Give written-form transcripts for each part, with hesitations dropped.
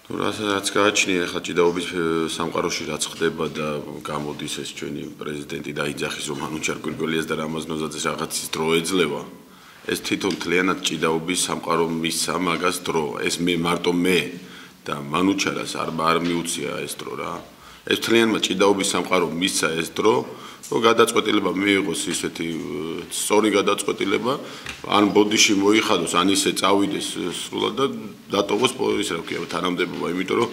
რაც გააჩნია ახლა ჭიდაობის სამყაროში რაც ხდება და გამოდის ეს ჩვენი პრეზიდენტი დაიძახის რომ მანუჩარ გვირგველიას და რამაზნოზაძეს რაღაცის დრო ეძლევა ეს თვითონ თლიანად ჭიდაობის სამყარო მისცა მაგას დრო ეს მე მარტო მე და მანუჩარას არ მიუცია ეს დრო რა ეს თლიანად ჭიდაობის სამყარო მისცა ეს დრო რომ გადაწყვეტილება მიიღოს ისეთი სწორი გადაწყვეტილება ან ბოდიში მოიხადოს ან ისე წავიდეს სრულად და დატოვოს ის რა ქვია თანამდებობა იმიტომ რომ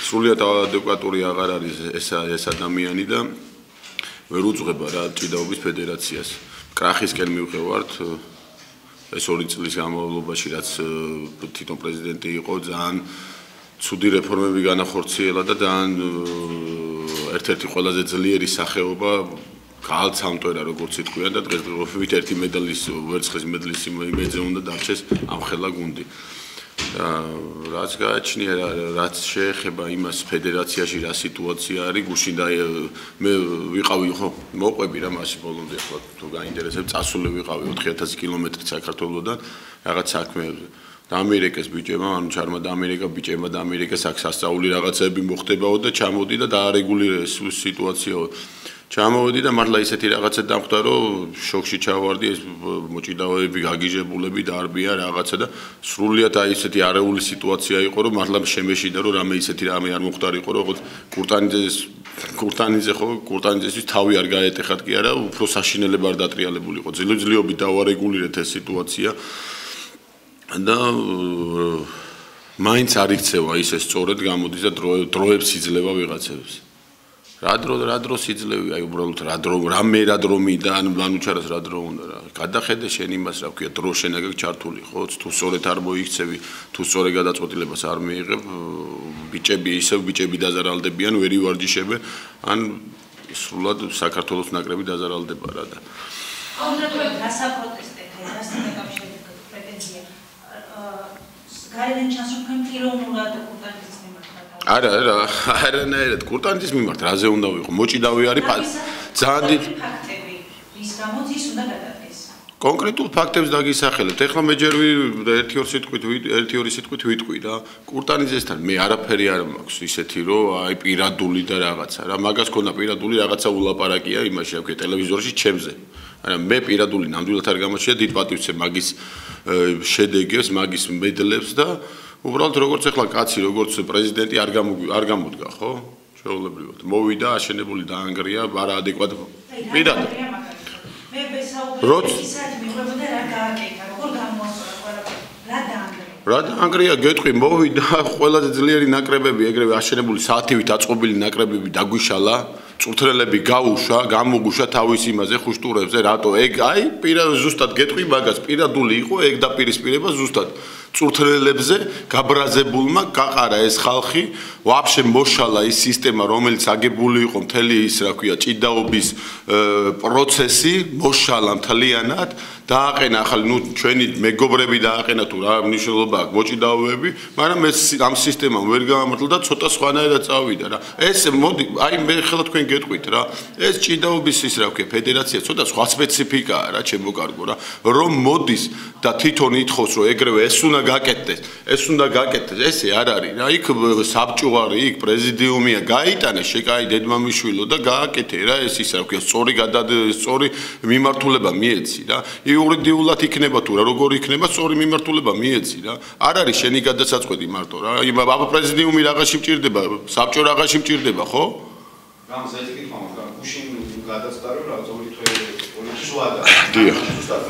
სრულად ადეკვატური აღარ არის ეს ადამიანი და ვერ უძღვება რა ჭიდაობის ფედერაციას კრახისკენ მივყევართ ეს 2 წლის განმავლობაში რაც თვითონ პრეზიდენტი იყო ძალიან ცუდი რეფორმები განახორციელა და ძალიან ერთ-ერთი ყველაზე ძლიერი სახეობა გაალცამტვერა როგორც იტყვიან და დღესდღეობით ერთი მედალის ვერცხლის მედლის იმედზე უნდა დარჩეს ამხელა გუნდი რაც გააჩნია რაც შეეხება იმას ფედერაციაში რა სიტუაცია არის გუშინ და მე ვიყავი ხო მოყვები რა მასში ბოლომდე ხო თუ გაინტერესებს წასული ვიყავი 4000 კილომეტრით საქართველოსდან რაღაც საქმეებზე და ამერიკას ბიჭებმა ანუ ჩარმა და ამერიკა ბიჭებმა და ამერიკას აქ სასწაული რაღაცები მოხდებაო და ჩამოდი და დაარეგულირეს სიტუაციაო ჩამოვედი და მართლა ისეთი რაღაცა დამხვდა რომ შოქში ჩავარდი ეს მოჭიდავეები გაგიჟებულები დარბია რაღაცა და სრულიად აი ესეთი არეული სიტუაცია იყო რომ მართლა შემეშიდა რომ რამე ისეთი რამე არ მოხდარიყო როგორც კურტანიძე ხო კურტანიძესთვის თავი არ გაეტეხათ კი არა უფრო საშინელება არ დატრიალებული იყო ძლიერობით დავარეგულირეთ ეს სიტუაცია და მაინც არ იქცევა ისე სწორედ გამოდის და დროებს იძლევა ვიღაცებს რა დრო სიძლევი აი უბრალოდ რა დრო მინდა ან მანუჩარას რა დრო უნდა რა გადახედე შენ იმას რა ქვია დრო შენ აგ ჩართული ხო თუ სწორედ არ მოიქცევი თუ სწორე გადაწყვეტილებას არ მიიღებ ბიჭები დაზარალდებიან ვერ ივარჯიშებენ ან სრულად საქართველოს ნაკრები დაზარალდება რა და კონკრეტულად რა საპროტესტეთ რასთან დაკავშირებით პრეტენზია გარედან ჩანს რომ პიროვნულად კურტანიძის არანაირად კურტანიძის მიმართ რაზე უნდა ვიყო მოჭიდავი არის ძალიან დიდი ფაქტები რის გამოც ის უნდა გადადგეს კონკრეტულ ფაქტებს დაგისახელებთ ეხლა მე ჯერ ერთი ორი სიტყვით ვიტყვი რა კურტანიძესთან მე არაფერი არ მაქვს ისეთი რომ აი პირადული და რაღაცა რა მაგას ქონდა პირადული რაღაცა ულაპარაკია იმაში რა ქვია ტელევიზორში ჩემზე არა მე პირადული ნამდვილად არ გამოჩნია დიდ პატივს მაგის შედეგებს მაგის მედლებს და უბრალოდ როგორც ახლა კაცი როგორც პრეზიდენტი არ გამოდგა ხო შეულებრივად მოვიდა აშენებული დაანგრია არაადეკვატ პირადად მე ვესაუბრე ისეთ მიყვებოდა რა გააკეთა როგორ გამოასწორა ყველაფერი რა დაანგრია გეტყვი მოვიდა ყველაზე ძლიერი ნაკრებები ეგრევე აშენებული საათივით აწყობილი ნაკრებები დაგვიშალა წურთრელები გაუშვა გამოგუშვა თავის იმაზე ხუშტურებზე რატო ეგ აი პირადად ზუსტად გეტყვი მაგას პირადული იყო ეგ დაპირისპირება ზუსტად წურთრელებზე გაბრაზებულმა გაყარა ეს ხალხი ვაფშე მოშალა ის სისტემა რომელიც აგებული იყო მთელი ის რა ქვია ჭიდაობის პროცესი მოშალა მთლიანად დააყენა ახალი ნუ ჩვენი მეგობრები დააყენა თუ რა მნიშვნელობა აქვს მოჭიდავეები მაგრამ ეს ამ სისტემამ ვერ გამართლა და ცოტა სხვანაირად წავიდა რა ეს მოდი აი მე ხელა თქვენ გეტყვით რა ეს ჭიდაობის ის რა ქვია ფედერაცია ცოტა სხვა სპეციფიკაა რა ჩემო კარგო რა რომ მოდის და თვითონ ითხოვს რომ ეგრევე ეს უნდა გაკეთდეს ესე არ არის რა იქ საბჭო არის იქ პრეზიდიუმია გაიტანეს შეკაი დედმამიშვილო და გააკეთე რა ეს ის რა ქვია სწორი მიმართულება მიეცი რა იურიდიულად იქნება თუ რა როგორ იქნება სწორი მიმართულება მიეცი რა არ არის შენი გადასაწყვეტი მარტო რა აბა პრეზიდიუმი რაღაცში მჭირდება საბჭო რაღაცში მჭირდება ხო რამს ეს კითხვა მაგრამ გუშინ გადაწყვეტა რომ რაღაც ორი თვე შუა და ზუსტად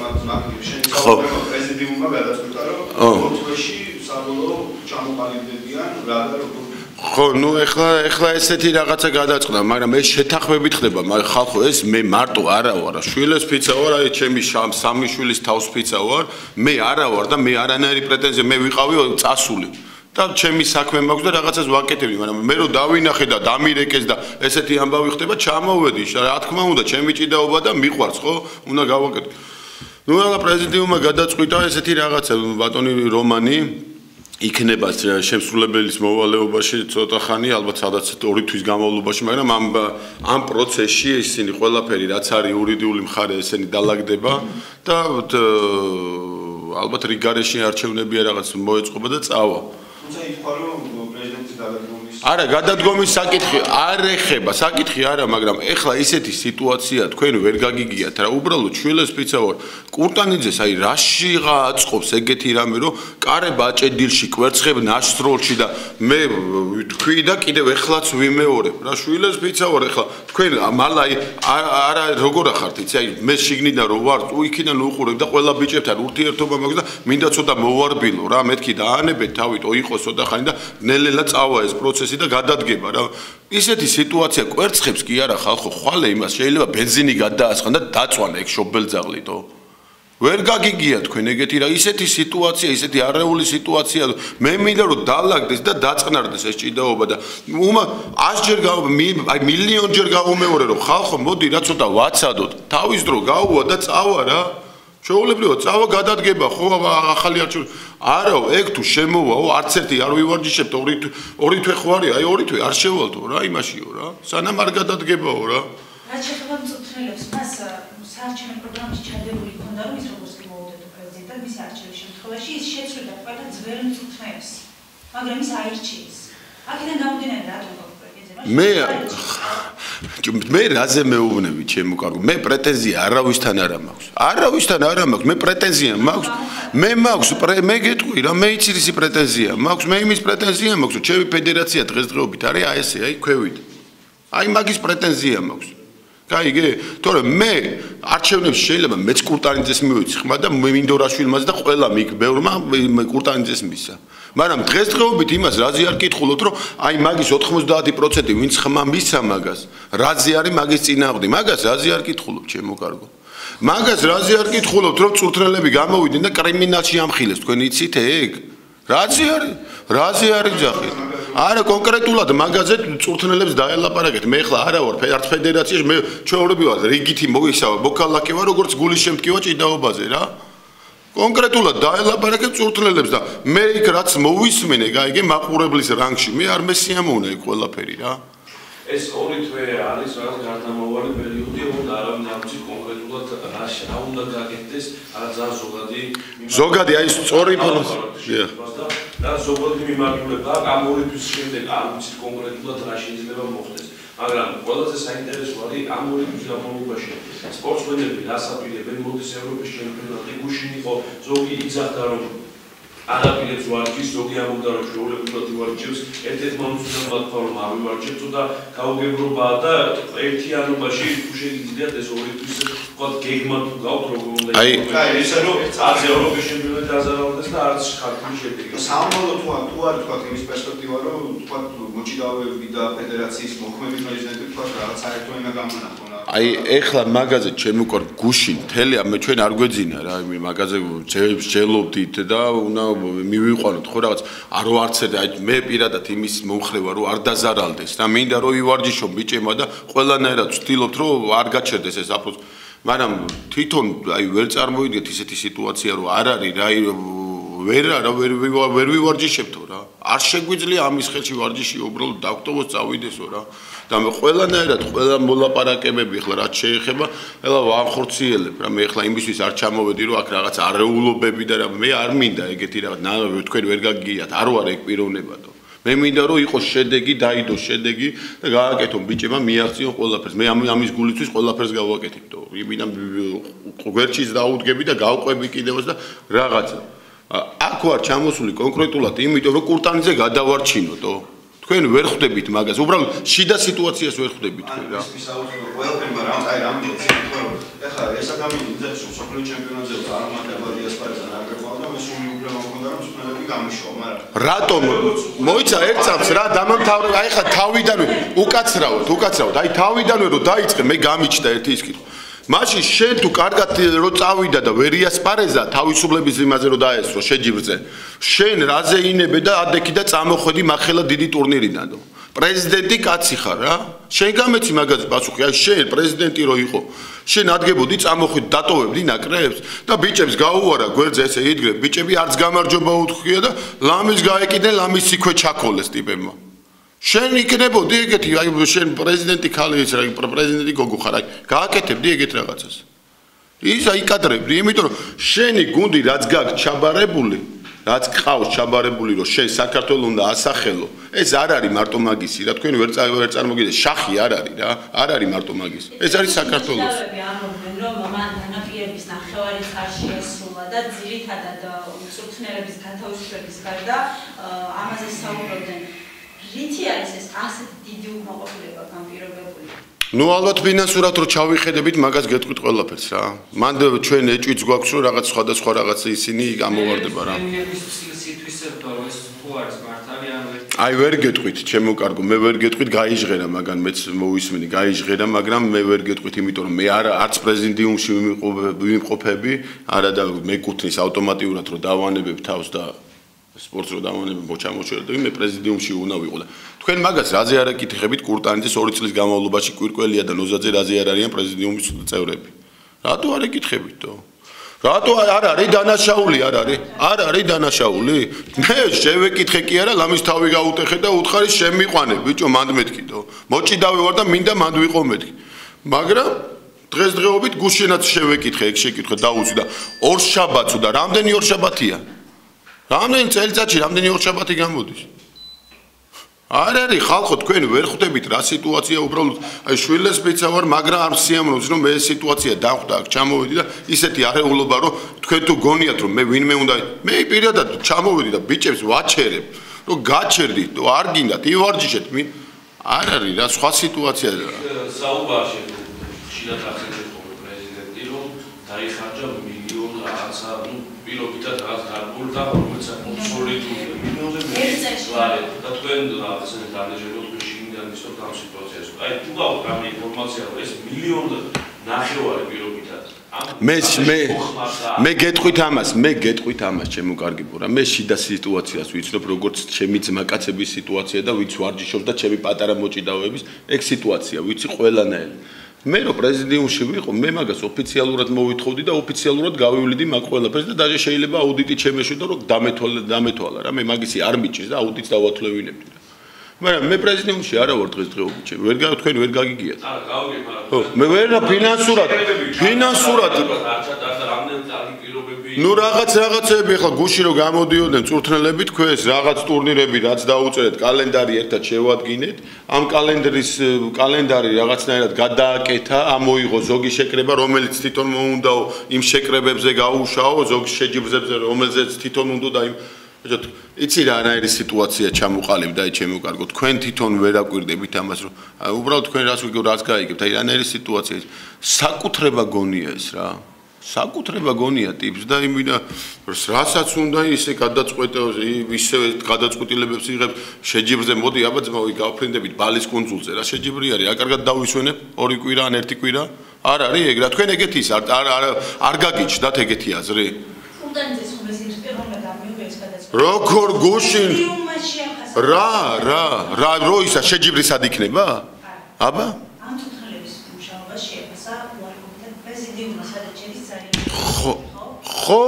შენ პრეზიდიუმმა გადაწყვეტა რომ ორი თვეში საბოლოო ჩამოყალიბდებიან რა და როგორ ხო ნუ ეხლა ესეთი რაღაცა გადაწყდა მაგრამ ეს შეთანხმებით ხდება მაგრამ ხალხო ეს მე მარტო არა ვარ შვილის ფიცა ვარ აი ჩემი სამი შვილის თავს ფიცა ვარ მე არა ვარ და მე არანაირი პრეტენზია მე ვიყავი წასული და ჩემი საქმე მაქვს და რაღაცას ვაკეთებდი მაგრამ მე რომ დავინახე და დამირეკეს და ესეთი ამბავი ხდება ჩამოვედი რა თქმა უნდა ჩემი ჭიდაობა და მიყვარს ხო უნდა გავაკეთო ნუ ახლა პრეზიდიუმმა გადაწყვიტა ესეთი რაღაცა ბატონი რომანი იქნება შემსრულებელის მოვალეობაში ცოტა ხანი ალბათ სადაც 2 თვის განმავლობაში მაგრამ ამ პროცესში ისინი ყველაფერი რაც არის იურიდიული მხარე ესენი დალაგდება და ალბათ რიგარეში არჩევნებია რაღაც მოეწყობა და წავა თუმცა ითქვა რომ პრეზიდენტის არა გადადგომის საკითხი არ ეხება საკითხი არა მაგრამ ეხლა ისეთი სიტუაცია თქვენ ვერ გაგიგიათ რა უბრალოდ შვილებს ფიცა ვარ კურტანიძეს აი რაშიღა აწყობს ეგეთი რამე რომ კარება აჭედილში კვერცხებ ნაშროლში და მე თქვი და კიდევ ეხლაც ვიმეორებ რა შვილებს ფიცა ვარ ეხლა თქვენ მალა არა როგორ ახართ იცი აი მე შიგნიდან რო ვარ იქიდან უყურებ და ყველა ბიჭებთან ურთიერთობა მაქვს და მინდა ცოტა მოვარბილო რა მეთქი დაანებეთ თავით ოიყოს ცოტა ხანი და ნელ-ნელა წავა ეს პროცესი და გადადგება რა ისეთი სიტუაცია კვერცხებს კი არა ხალხო ხვალე იმას შეიძლება ბენზინი გადაასხან და დაწვან ეგ შობელძაღლითო ვერ გაგიგია თქვენ ეგეთი რა ისეთი სიტუაცია ისეთი არეული სიტუაცია მე მინდა რომ დაალაგდეს და დაწყნარდეს ეს ჭიდაობა და 100 ჯერ აი მილიონჯერ გავუმეორე რომ ხალხო მოდი რა ცოტა ვაცადოთ თავის დრო გაუვა და წავა რა შეუულებრივად წავა გადადგება ხო ახალი არჩევანი არა ეგ თუ შემოვაო არც ერთი არ ვივარჯიშებთ ორი თვე ხوارია აი ორი თვე არ შევალთო რა იმაშიო რა სანამ არ გადადგებაო რა რაც შეეხება მწვრთნელებს მას საარჩევნო პროგრამაში ჩადებული ქონდა რომ ის როგორც კი მოუდეთო პრეზიდენტად მის არჩევის შემთხვევაში ის შეცვლიდა ყველა ძველ მწვრთნელებს მაგრამ ის აირჩიეს აქედან გამომდინარე რატომ მე რაზე მეუბნები ჩემო კარგო მე პრეტენზია არავისთან არ მაქვს მე პრეტენზია მაქვს მე მაქვს მე გეტყვი რა მე იცი ისი პრეტენზია მაქვს მე იმის პრეტენზია მაქვს რომ ჩემი ფედერაცია დღესდღეობით არის აი ესე აი ქვევით აი მაგის პრეტენზია მაქვს გაიგე თორემ მე არჩევნებში შეიძლება მეც კურტანიძეს მივიცი ხმა და მინდორაშვილმაც და ყველა ბევრმა კურტანიძეს მისცა მაგრამ დღესდღეობით იმას რაზე არ კითხულობთ რომ აი მაგის 90% ვინც ხმა მისცა მაგას რაზე არის მაგის წინააღმდეგ მაგას რაზე არ კითხულობთ ჩემო კარგო მაგას რაზე არ კითხულობთ რომ წურთნელები გამოვიდნენ და კრიმინალში ამხილეს თქვენ იცით ეგ რაზე არის ძახი არა კონკრეტულად მაგაზე წურთნელებს დაელაპარაკეთ მე ხლა არა ვარ არც ფედერაციაში მე ჩვეულებრივად რიგითი მოისავა მოქალაქე ვარ როგორც გულის შემტკივა ჭიდაობაზე რა კონკრეტულად დაელაპარაკეთ წურთნელებს და მე იქ რაც მოვისმენე გაიგე მაყურებლის რანგში მე არ მესიამოვნა იქ ყველაფერი რა ეს ორი თვე არის რაღაც გარდამავალი პერიოდი რომ არავინ არ ვიცი კონკრეტულად რა უნდა გაკეთდეს არა ძალიან ზოგადი აი სწორი ინფორმაცია და ზოგადი მიმართულება ამ ორი თვის შემდეგ არ ვიცი კონკრეტულად რა შეიძლება მოხდეს მაგრამ ყველაზე საინტერესო არის ამ ორი თვის განმავლობაში სპორტსმენები რას აპირებენ მოდის ევროპის ჩემპიონატი გუშინ იყო ზოგი იძახდა რომ არაპირებს ვარჯიშს ზოგი ამბობდა რომ შეულებრივად ვარჯიშს ერთ-ერთ მომწონებად რომ არ ვარჯიშობ და გაუგებრობაა და ერთიანობაში თუ შეგიძლიათ ეს ორი თვის თქვა გეგმა თუ გაქვთ როგორ უნდა იყოს აი ესე რომ არც ევროპის ჩემპიონატი დაზარალდეს და არც ქართული შედეგი სამბოლოოდ თუ არ თქვა იმის პერსპექტივა რომ თქვა მოჭიდავეები და ფედერაციის მოქმედი პრეზიდენტი თქვა რაღაც საერთო ენა გამონახონ აი ეხლა მაგაზე ჩემო კარ გუშინ თელი მე ჩვენ არ გვეძინა რა მაგაზე ჯელობდით და უნდა მივიყვანოთ ხო რაღაც არ ვარცერდა აი მე პირადად იმის მომხრევა რომ არ დაზარალდეს და მინდა რომ ივარჯიშო ბიჭებმა და ყველანაირად ვცდილობთ რომ არ გაჩერდეს ეს აპროს მაგრამ თვითონ აი ვერ წარმოვიდგეთ ისეთი სიტუაცია რომ არ არის რა ვერ ვივარჯიშებთო რა არ შეგვიძლია ამის ხელში ვარჯიში უბრალოდ დაგტოვოს წავიდესო რა და მე ყველანაირად ყველა მოლაპარაკებები ხლა რაც შეეხება ეხლა ვახორციელებ რა მე ეხლა იმისთვის არ ჩამოვედი რომ აქ რაღაც არეულობები და რა მე არ მინდა ეგეთი რაღაც თქვენ ვერ გაგიათ არ ვარ ეგ პიროვნებადო მე მინდა რომ იყოს შედეგი დაიდოს შედეგი და გააკეთონ ბიჭებმა მიაღწიონ ყველაფერს მე ამის გულისთვის ყველაფერს გავაკეთებდო იმიდან გვერდშიც დაუდგები და გავყვები კიდევაც და რაღაცა აქ ვარ ჩამოსული კონკრეტულად იმიტომ რომ კურტანიძე გადავარჩინოთო თქვენ ვერ ხვდებით მაგას უბრალოდ შიდა სიტუაციას ვერ ხვდებით თქვენ რა ყველაფერი მაგრამ აი რამდენი ეხლა ეს ადამიანი იძახის რომ სოფლიო ჩემპიონატზე წარმატება დიასპორაზე არ გაყავდა და მე სული უბრალოდ მქონდა რომ სპორტები გამიშვა მაგრამ რატომ მოიცა ერთ წამს რა დამამთავრე აი ხა თავიდანვე უკაცრავად აი თავიდანვე რომ დაიწყე მე გამიჩნდა ერთი ის კითხვა მაშინ შენ თუ კარგად რო წავიდა და ვერ იასპარეზა თავისუფლების იმაზე რომ დაესწრო შეჯიბრზე შენ რაზე ინებე და ადექი და წამოხვედი მახელა დიდი ტურნირიდანო პრეზიდენტი კაცი ხარ რა შენ გამეცი მაგაზე პასუხი აი შენ პრეზიდენტი რო იყო შენ ადგებოდი წამოხვედი დატოვებდი ნაკრებს და ბიჭებს გაუვარა გვერდზე ესე იდგრე ბიჭები არც გამარჯობა უთქვია და ლამის გაეკიდნენ ლამის სიქვე ჩაქოლეს ტიპებმა შენ იქნებოდი ეგეთი აი შენ პრეზიდენტი ხალი ის რა პრეზიდენტი გოგო ხარ აი გააკეთებდი ეგეთ რაღაცას ის აი კადრებდი იმიტომ რომ შენი გუნდი რაც გაქვს ჩაბარებული რაც ყავს ჩაბარებული რომ შენ საქართველოს უნდა ასახელო ეს არ არის მარტო მაგისი რა თქვენ ვერ წარმოგიდგენთ შახი არ არის რა არ არის მარტო მაგისი ეს არის საქართველოს ამბობენ რომ მან დანაპირების ნახევარი არ შეასრულა და ძირითადად მწვრთნელების გათავისუფლების გარდა ამაზე საუბრობდნენ რითი არის ეს ასეთ დიდი უკმაყოფილება განპირობებული ნუ ალბათ ფინანსურად რო ჩავიხედებით მაგას გეტყვით ყველაფერს რა მანდ ჩვენ ეჭვიც გვაქვს რომ რაღაც სხვადასხვა რაღაც ისინი გამოვარდება რა აი ვერ გეტყვით ჩემო კარგო მე ვერ გეტყვით გაიჟღერა მაგან მეც მოვისმინე გაიჟღერა მაგრამ მე ვერ გეტყვით იმიტომ რომ მე არც პრეზიდიუმში ვიმყოფები არა და მეკუთვნის ავტომატურად რომ დავანებებ თავს და სპორტს რო დავანებებ მოჩამოჩერდები მე პრეზიდიუმში უნდა ვიყო და თქვენ მაგას რაზე არ აკითხებით კურტანიძის 2 წლის განმავლობაში კვირკველია და ნოზაძე რაზე არ არიან პრეზიდიუმის წევრები რატო არ აკითხებითო რატო არ არის დანაშაული არ არის დანაშაული მე შევეკითხე კი არა ლამის თავი გაუტეხე და უთხარი შემიყვანე ბიჭო მანდ მეთქიდო მოჭიდავი ვარ და მინდა მანდ ვიყო მეთქი მაგრამ დღესდღეობით გუშინაც შევეკითხე ეგ შეკითხე დაუძი და ორშაბათს და რამდენი ორშაბათია რამდენი წელიწადში რამდენი ორშაბათი გამოდის არ არის ხალხო თქვენ ვერ ხვდებით რა სიტუაცია უბრალოდ აი შვილებს პიცა ვარ მაგრამ არ სიამოვნებს რომ მე ეს სიტუაცია დახვდა აქ ჩამოვედი და ისეთი არეულობა რომ თქვენ თუ გონიათ რომ მე ვინმე უნდა მე პირადად ჩამოვედი და ბიჭებს ვაჩერებ რომ გაჩერდით თუ არ გინდათ ივარჯიშეთ არ არის რა სხვა სიტუაცია საუბარში ხშირად ახსენებს პრეზიდენტი რომ დაიხარჯა მილიონ რაღაცა პირობითად რაღაც გარკვეულ და რომელიც აბსოლუტურად მილიონზე მეტი და თქვენ რაღაცა დანეჟებოთ შინიდან ის რომ ამ სიტუაციას აი თუ გაქვთ ამ ინფორმაცია რომ ეს მილიონ ნახევარი პირობითად მე გეტყვით ამას ჩემო კარგი ბურა მე შიდა სიტუაციას ვიცნობ როგორც ჩემი ძმაკაცების სიტუაცია და ვიც ვარჯიშობს და ჩემი პატარა მოჭიდავების ეგ სიტუაცია ვიცი ყველანაირი მე რო პრეზიდიუმში ვიყო მე მაგას ოფიციალურად მოვითხოვდი და ოფიციალურად გავივლიდი მაგ ყველაფერს და დაჟე შეიძლება აუდიტი ჩემეშვიდო რომ დამეთვალა რა მე მაგისი არ მიჭირს და აუდიტს დავათვლევინებდი რა მაგრამ მე პრეზიდიუმში არა ვარ დღესდღეობით ვერ თქვენ ვერ გაგიგიათ არა გავიგე მაგრამ ხო მე ვერ ფინანსურად ნუ რაღაცები ახლა გუში რო გამოდიოდნენ წურთნელები თქვენს რაღაც ტურნირები რაც დაუწერეთ კალენდარი ერთად შევადგინეთ ამ კალენდარი რაღაცნაირად გადააკეთა ამოიღო ზოგი შეკრება რომელიც თვითონ მოუნდაო იმ შეკრებებზე გაუშაო ზოგი შეჯიბრებზე რომელზეც თვითონ უნდა და იმ იცი რა რაერი სიტუაცია ჩამოყალიბდა აი ჩემო კარგო თქვენ თვითონ ვერ აკვირდებით ამას რომ უბრალოდ თქვენ რას ვიგო რას გაიგებთ აი რანაირი სიტუაცია საკუთრება გონია ეს რა საკუთრება გონია ტიპს და იმინა რასაც უნდა ისე გადაწყვეტო ისე გადაწყვეტილებებს იღებს შეჯიბრზე მოდი აბა ძმაო გავფრინდებით ბალის კუნძულზე რა შეჯიბრი არის აკარგად დავისვენებ 2 კვირა ან 1 კვირა არ არის ეგ რა თქვენ ეგეთის არ გაგიჩნდათ ეგეთი აზრი კურტანიძეს პრეზიდენტის პიროვნებად ამიუღეს გადაწყვეტილება როგორ გუშინ რა რო ისა შეჯიბრი სად იქნება აბა ამ წუთრელების მუშაობა შეაფასა უარყოფითად პრეზიდიუმმა სადაც შედის ძალიან ხო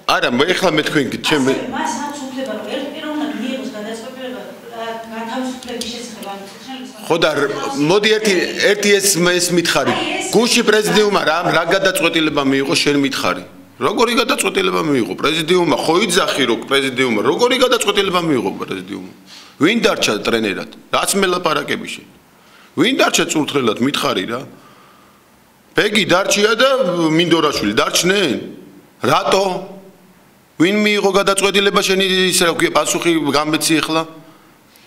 არა მე ეხლა მე თქვენ ჩემი მას აქვს უფლება რომ ერთ პიროვნად მიიღოს გადაწყვეტილება გათავისუფლების შესახებ ამ წუთრელების ხო და მოდი ერთი ეს მითხარი გუში პრეზიდიუმმა რა გადაწყვეტილება მიიღო შენ მითხარი როგორი გადაწყვეტილება მიიღო პრეზიდიუმმა ხო იძახი რომ პრეზიდიუმმა როგორი გადაწყვეტილება მიიღო პრეზიდიუმმა ვინ დარჩა ტრენერად რაც მელაპარაკები შენ ვინ დარჩა წურთრელად მითხარი რა ბეგი დარჩია და მინდორაშვილი დარჩნენ რატო ვინ მიიღო გადაწყვეტილება შენი ისე რა ქვია პასუხი გამეცი ახლა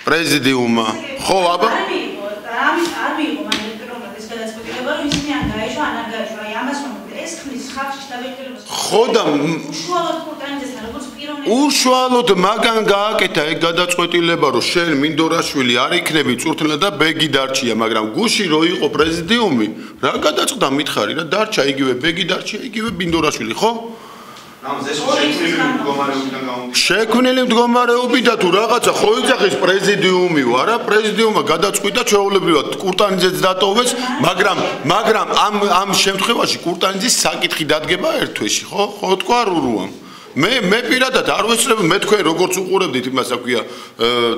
პრეზიდიუმმა ხო აბა არ მიიღო მაგრამ პიროვნად ეს გადაწყვეტილება რომ ისინი ან გაეშვა ან არ გაეშვა აი ამას რომ ეს ხმის ხალხში შეტაბილებას ხო და უშუალოდ კურტანიძესთან როგორც პიროვნად უშუალოდ მაგან გააკეთა ეგ გადაწყვეტილება რომ შენ მინდორაშვილი არ იქნები წურთნელა და ბეგი დარჩია მაგრამ გუში რო იყო პრეზიდიუმი რა გადაწყდა მითხარი რა დარჩა იგივე ბეგი დარჩა იგივე მინდორაშვილი ხო შექმნილი მდგომარეობიდან თუ რაღაცა ხო იძახის პრეზიდიუმი არა პრეზიდიუმმა გადაწყვიტა ჩვეულებრივად კურტანიძეც დატოვეს მაგრამ ამ შემთხვევაში კურტანიძის საკითხი დადგება ერთ თვეში ხო თქვა რუამ მე პირადად არ ვეცრებ მე თქვენ როგორც უყურებდით იმას აქვია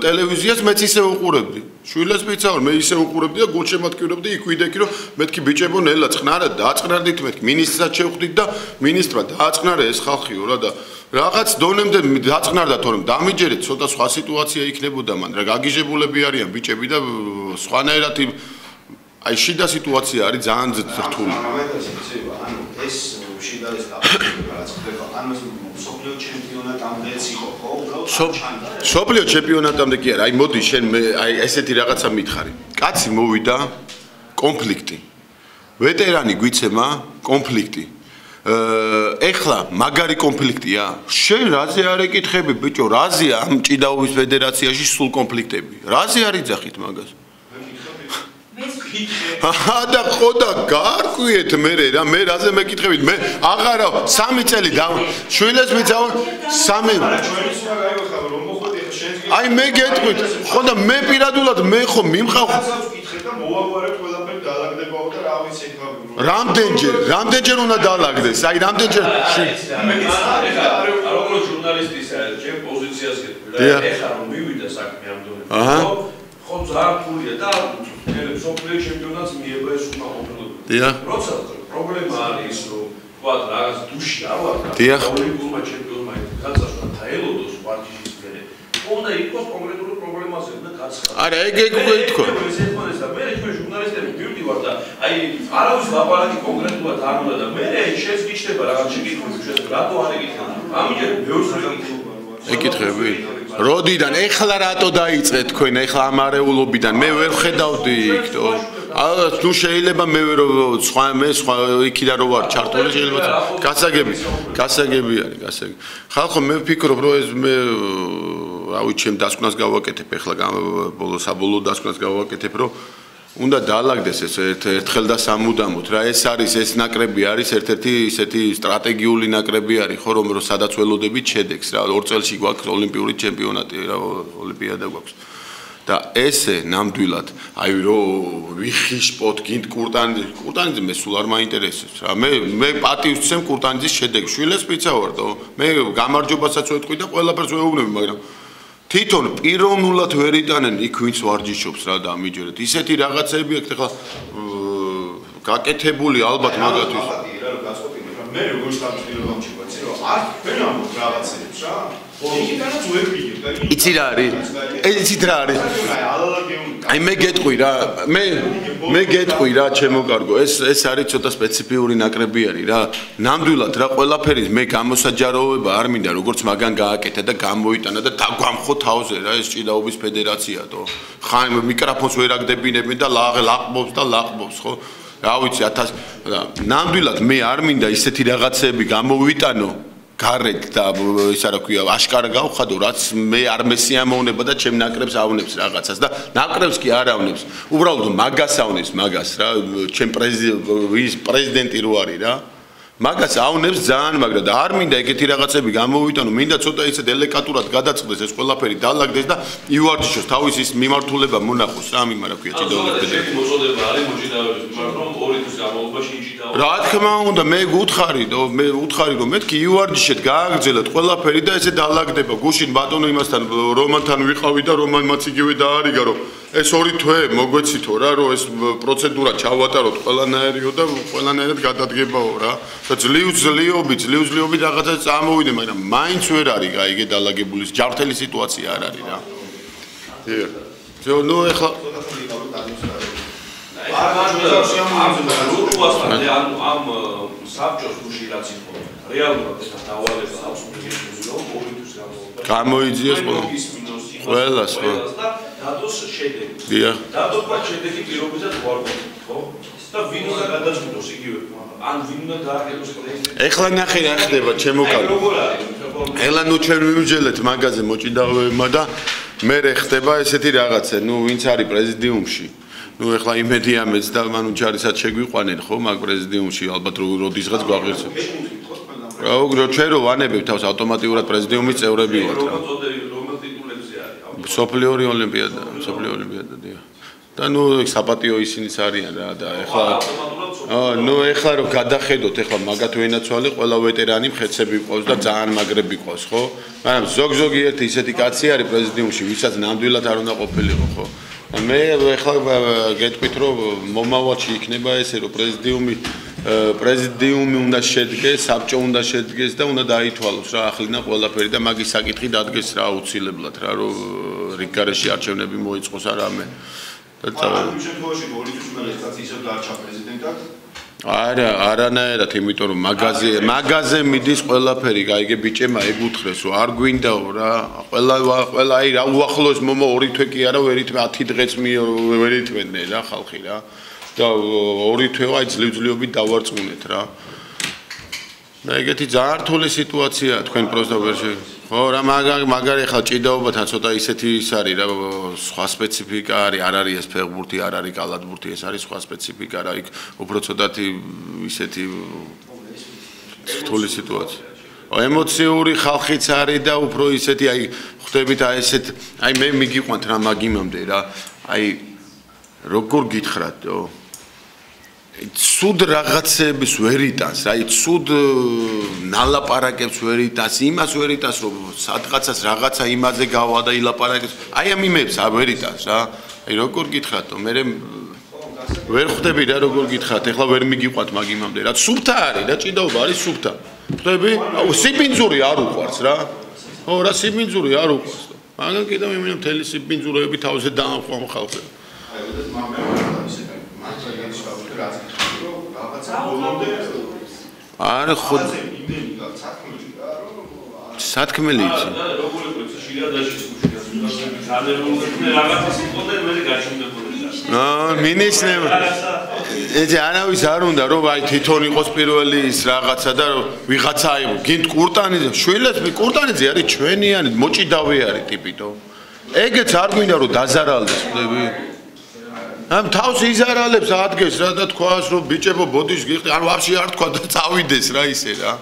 ტელევიზიას მეც ისე უყურებდი შვილებს პიცავარ მე ისე უყურებდი და გულშემატკივრებდი იქ ვიდექი რომ მეთქი ბიჭებო ნელა წყნარად დააწყნარდით მეთქი მინისტრსაც შევხვდით და მინისტრმა დააწყნარა ეს ხალხიო რა და რაღაც დონემდე დაწყნარდა თორემ დამიჯერეთ ცოტა სხვა სიტუაცია იქნებოდა მან რა გაგიჟებულები არიან ბიჭები და სხვანაირად აი შიდა სიტუაცია არის ძალიან რთული ანუ ეს შიდა ეს რაც ხდება ანუ სოფლიო ჩემპიონატამდეც იყო ხო უბრალოდ სოფლიო ჩემპიონატამდე კი არა აი მოდი შენ მე აი ესეთი რაღაცა მითხარი კაცი მოვიდა კონფლიქტი ვეტერანი გვიცემა კონფლიქტი ეხლა მაგარი კონფლიქტია შენ რაზე არ ეკითხები ბიჭო რაზეა ამ ჭიდაობის ფედერაციაში სულ კონფლიქტები რაზე არ იძახით მაგას და ხოდა გარკვიეთ მე რა მე რაზე მეკითხებით მე აღარა 3 წელი და შვილებს მიცავ 3 აი მე გეტყვით ხოდა მე პირადულად მე ხო მიმყავ მოვაგვარებ ყველაფერი დაალაგდებაო და რა ვიცი რამდენჯერ უნდა დაალაგდეს აი რამდენჯერ როგორ ჟურნალისტის ჩემ პოზიციას გეტყვი რა ეხლა რომ მივიდა საქმე ამ დონეზე ხო ძალიან რთულია და სოფლიო ჩემპიონატს მიება ეს უნდა ყოფილიყო როცა პრობლემა არის რომ თქვა რაღაც დუში არ ვარ და ოლიმპიურმა ჩემპიონმა გაწასვლა თაელოდოს ვარჯიშის მერე უნდა იყოს კონკრეტული პრობლემაზე და გაცხადა არა ეგ უთქვა ეს ერთმანეთს და მე ჩვენ ჟურნალისტები მივდივარ და აი არავის ლაპარაკი კონკრეტულად არ უნდა და მე შენს გიჩნდება რაღაც შეკითხვები ჩვენ რატო არ ეკითხა ამიტომ ბევრს ვეკითხები ეკითხები როდიდან ეხლა რატო დაიწყეთ თქვენ ეხლა ამ არეულობიდან მე ვერ ხედავდი იქო ნუ შეიძლება მე ვერ სხვა იქიდან რო ვარ ჩართული შეიძლება გასაგები არის ხალხო მე ვფიქრობ რომ ეს მე რავი ჩემ დასკვნას გავაკეთებ ეხლა საბოლოო დასკვნას გავაკეთებ რომ უნდა დაალაგდეს ეს ერთხელ და სამუდამოდ რა ეს არის ეს ნაკრები არის ერთ-ერთი ისეთი სტრატეგიული ნაკრები არის ხო რომ სადაც ველოდებით შედეგს რა 2 წელში გვაქვს ოლიმპიური ჩემპიონატი რა ოლიმპიადა გვაქვს და ესე ნამდვილად აი რომ ვიხიშპოთ გინდ კურტანიძე მე სულ არ მაინტერესებს რა მე პატივს ვცემ კურტანიძის შედეგს შვილებს ვიცავარ და მე გამარჯვებასაც ვეთქვი და ყველაფერს ვეუბნები მაგრამ თვითონ პიროვნულად ვერ იტანენ იქ ვინც ვარჯიშობს რა და ამიჯერეთ ისეთი რაღაცები აქვს ახლა გაკეთებული ალბათ მაგათთვის მე როგორ სამწილო გამჩვენე რომ არ თქვენ ამბობთ რაღაცებს რა იქიდანაც ვერ ვიგებ და იცი რა არის იცით რა არის აი მე გეტყვი რა მე გეტყვი რა ჩემო კარგო ეს არის ცოტა სპეციფიური ნაკრები არის რა ნამდვილად რა ყველაფერი მე გამოსაჯაროება არ მინდა როგორც მაგან გააკეთა და გამოიტანა და დაგვამხო თავზე რა ეს ჭიდაობის ფედერაცია თო ხან მიკროფონს ვერ აგდებინებენ და ლაყბობს ხო რა ვიცი 1000 ნამდვილად მე არ მინდა ისეთი რაღაცები გამოვიტანო გარეთ და ისა რა ქვია აშკარა გავხადო რაც მე არ მესიამოვნება და ჩემ ნაკრებს ავნებს რაღაცას და ნაკრებს კი არ ავნებს უბრალოდ მაგას ავნებს მაგას რა ჩემ პრეზიდენტი რო არის რა მაგას ავნებს ძალიან მაგრამ და არ მინდა ეგეთი რაღაცები გამოვიტანო მინდა ცოტა ისე დელიკატურად გადაწყდეს ეს ყველაფერი დაალაგდეს და ივარჯიშოს თავის ის მიმართულება მონახოს რა მიგმა რა ქვია ჭიდაობის ფედერაცია მოწოდება არის მოჭიდაობის მაგრამ 2 თვის განმავლობაში იჭიდაობა რა თქმა უნდა მე გუთხარი რომ მეთქი ივარჯიშეთ გააგრძელოთ ყველაფერი და ესე დაალაგდება გუშინ ბატონო იმასთან რომანთან ვიყავი და რომანმაც იგივე დაარიგა რომ ეს 2 თვე მოგვეცითო რა რომ ეს პროცედურა ჩავატაროთ ყველანაირიო და ყველანაირად გადადგებაო რა და ძლივ რაღაცა წამოვიდე მაგრამ მაინც ვერ არის გაიგე დაალაგებული ჯართელი სიტუაცია არ არის რა ნუ ეხლა ამ საბჭოს გუში რაც იყო რეალურად ეს დავალება აქვს პრეზიდენტის რომ პოლიტიკოს გამოიძიეს ყველას დადოს შედეგი. დიახ. დადოს შედეგი პირობითად ვარყოფით, ხო? და ვინ უნდა გადაწყვიტოს იგივე. ან ვინ უნდა დააკეთოს პრეზიდენტი. ეხლა ნახე რა ხდება ჩემო კარგო. როგორ არის? ეხლა ნუ ჩვენ ვიმსჯელეთ მაგაზე მოჭიდავეებმა და მე ხდება ესეთი რაღაცა, ნუ ვინც არის პრეზიდიუმში. ნუ ეხლა იმედიამეც და მანუჩარისაც შეგვიყვანენ ხო მაგ პრეზიდიუმში ალბათ როდისღაც გვაღირსებს. რა უგრო ჩვენ რო ვანებებ თავს ავტომატურად პრეზიდიუმის წევრები ვართ რა. სოფლიორი ოლიმპიადა დიახ. და ნუ საპატიო ისინიც არიან რა და ეხლა ნუ ეხლა რომ გადახედოთ ეხლა მაგათ ვენაცვალე ყველა ვეტერანი მხეცები ყავს და ძალიან მაგრები ყავს ხო? მაგრამ ზოგიერთი ისეთი კაცი არის პრეზიდიუმში, ვისაც ნამდვილად არ უნდა ყოფილიყო ხო? მე ეხლა გეტყვით რომ მომავალში იქნება ესე რომ პრეზიდიუმი პრეზიდიუმი უნდა შედგეს, საბჭო უნდა შედგეს და უნდა დაითვალოს რა ახლინა ყველაფერი და მაგის საკითხი დადგეს რა აუცილებლად რა რომ რიგგარეში არჩევნები მოიწყოს არ ამე. ამ შემთხვევაში ორი თვის მალეცაც ისევ დარჩა პრეზიდენტად. არა, არანაირად, იმიტომ რომ მაგაზე მიდის ყველაფერი, გაიგე ბიჭემა ეგ უთხრეს, რომ არ გვინდაო რა, ყველა აი რა უახლოეს მომო 2 თვე კი არა, ვერ ითმე 10 დღეც ვერ ითმედნენ რა ხალხი რა. და 2 თვე აი ძლივძლიობით დავარწმუნეთ რა. და ეგეთი ძალიან რთული სიტუაციაა თქვენ პროსტა ვერ შე. ხო რა მაგარი ხალ ჭიდაობათან ცოტა ისეთი ის არის რა სხვა სპეციფიკა არის, არ არის ეს ფეხბურთი, არ არის კალათბურთი, ეს არის სხვა სპეციფიკა რა, იქ უფრო ცოტათი ისეთი რთული სიტუაცია. ემოციური ხალხიც არის და უფრო ისეთი აი ხვდებით აი ესეთ აი მე მიგიყვანთ რა მაგიმამდე რა. აი როგორ გითხრათო ცუდ რაღაცების ვერ იტანს, აი ცუდ ნალაპარაკებს ვერ იტანს, იმას ვერ იტანს, რომ სადღაცას რაღაცა იმაზე გავა და ილაპარაკებს. აი ამ იმებს ვერ იტანს რა. აი როგორ გითხრათო, მე ვერ ხვდები რა როგორ გითხრათ, ეხლა ვერ მიგიყვათ მაგ იმამდე რა. სუფთა არის რა, ჭიდაობა არის სუფთა. ხვდები? აუ სიბინძური არ უყვარს რა. ხო რა სიბინძური არ უყვარს. მაგან კიდევ იმენ მთელი სიბინძურები თავზე დაამყვან ხალხზე. არა ხო სათქმელი იცი მინისტრები ეს არავის არ უნდა რომ აი თვითონ იყოს პირველი ის რაღაცა და ვიღაცა აი გინდ კურტანიძე შვილებს კურტანიძე არის ჩვენიანი მოჭიდავე არის ტიპიტო ეგეც არ გვინდა რომ დაზარალდეს ხდები ამ თავს იზარალებს ადგეს რა და თქვას რომ ბიჭებო ბოდიშ გიხდი არ ვაფშე არ თქვა და წავიდეს რა ისე რა